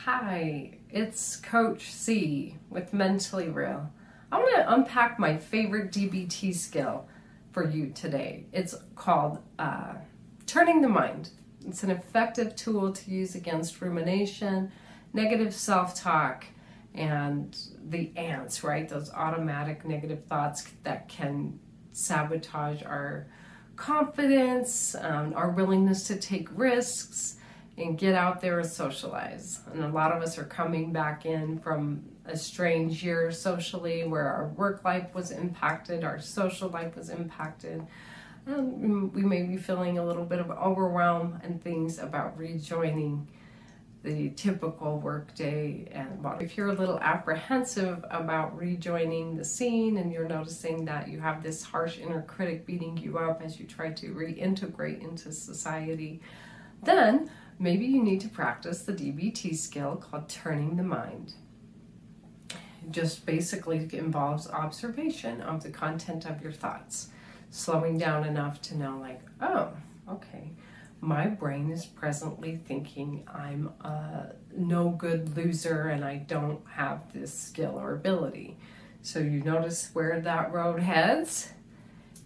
Hi, it's Coach C with Mentally Real. I want to unpack my favorite DBT skill for you today. It's called turning the mind. It's an effective tool to use against rumination, negative self-talk, and the ants, right? Those automatic negative thoughts that can sabotage our confidence, our willingness to take risks, and get out there and socialize. And a lot of us are coming back in from a strange year socially where our work life was impacted, our social life was impacted. We may be feeling a little bit of overwhelm and things about rejoining the typical workday. And if you're a little apprehensive about rejoining the scene and you're noticing that you have this harsh inner critic beating you up as you try to reintegrate into society, then maybe you need to practice the DBT skill called turning the mind. It just basically involves observation of the content of your thoughts, slowing down enough to know like, oh, okay, my brain is presently thinking I'm a no good loser and I don't have this skill or ability. So you notice where that road heads,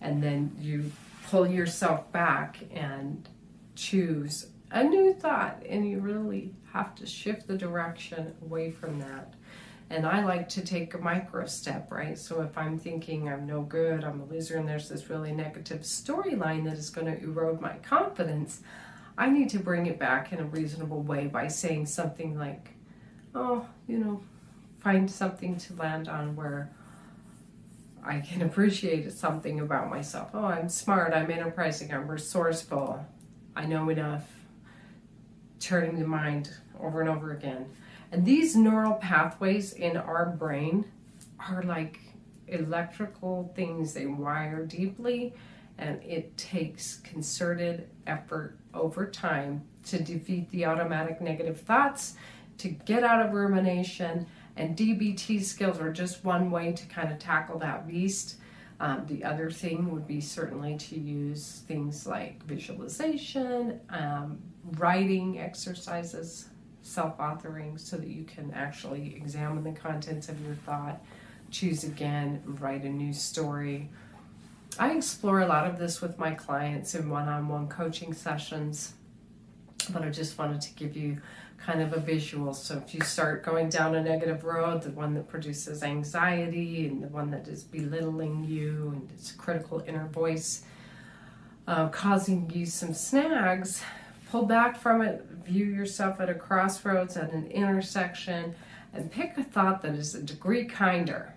and then you pull yourself back and choose a new thought, and you really have to shift the direction away from that. And I like to take a micro step, right? So if I'm thinking I'm no good, I'm a loser, and there's this really negative storyline that is going to erode my confidence, I need to bring it back in a reasonable way by saying something like, oh, find something to land on where I can appreciate something about myself. Oh, I'm smart, I'm enterprising, I'm resourceful, I know enough. Turning the mind over and over again. And these neural pathways in our brain are like electrical things. They wire deeply, and it takes concerted effort over time to defeat the automatic negative thoughts, to get out of rumination, and DBT skills are just one way to kind of tackle that beast. The other thing would be certainly to use things like visualization, writing exercises, self-authoring, so that you can actually examine the contents of your thought, choose again, write a new story. I explore a lot of this with my clients in one-on-one coaching sessions, but I just wanted to give you kind of a visual. So if you start going down a negative road, the one that produces anxiety and the one that is belittling you and it's critical inner voice causing you some snags, pull back from it, view yourself at a crossroads, at an intersection, and pick a thought that is a degree kinder.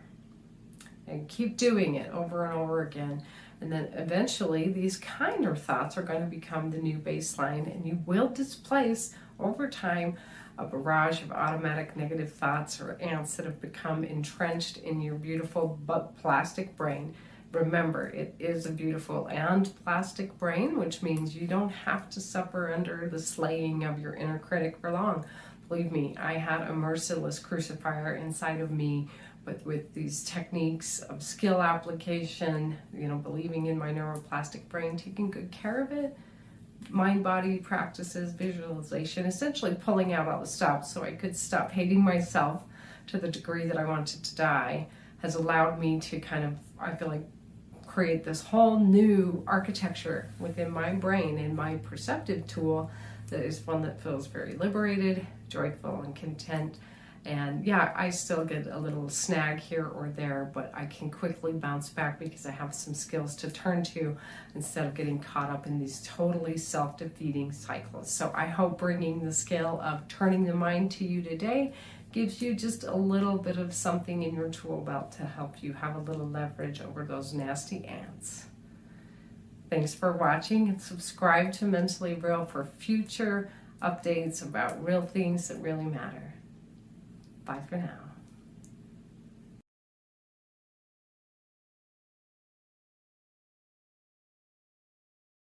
And keep doing it over and over again. And then eventually these kinder thoughts are going to become the new baseline, and you will displace over time a barrage of automatic negative thoughts or ants that have become entrenched in your beautiful but plastic brain. Remember, it is a beautiful and plastic brain, which means you don't have to suffer under the slaying of your inner critic for long. Believe me, I had a merciless crucifier inside of me, but with these techniques of skill application, believing in my neuroplastic brain, taking good care of it, mind-body practices, visualization, essentially pulling out all the stops so I could stop hating myself to the degree that I wanted to die, has allowed me to kind of, I feel like, create this whole new architecture within my brain and my perceptive tool that is one that feels very liberated, joyful, and content. And yeah, I still get a little snag here or there, but I can quickly bounce back because I have some skills to turn to instead of getting caught up in these totally self-defeating cycles. So I hope bringing the skill of turning the mind to you today gives you just a little bit of something in your tool belt to help you have a little leverage over those nasty ants. Thanks for watching, and subscribe to Mentally Real for future updates about real things that really matter. Bye for now.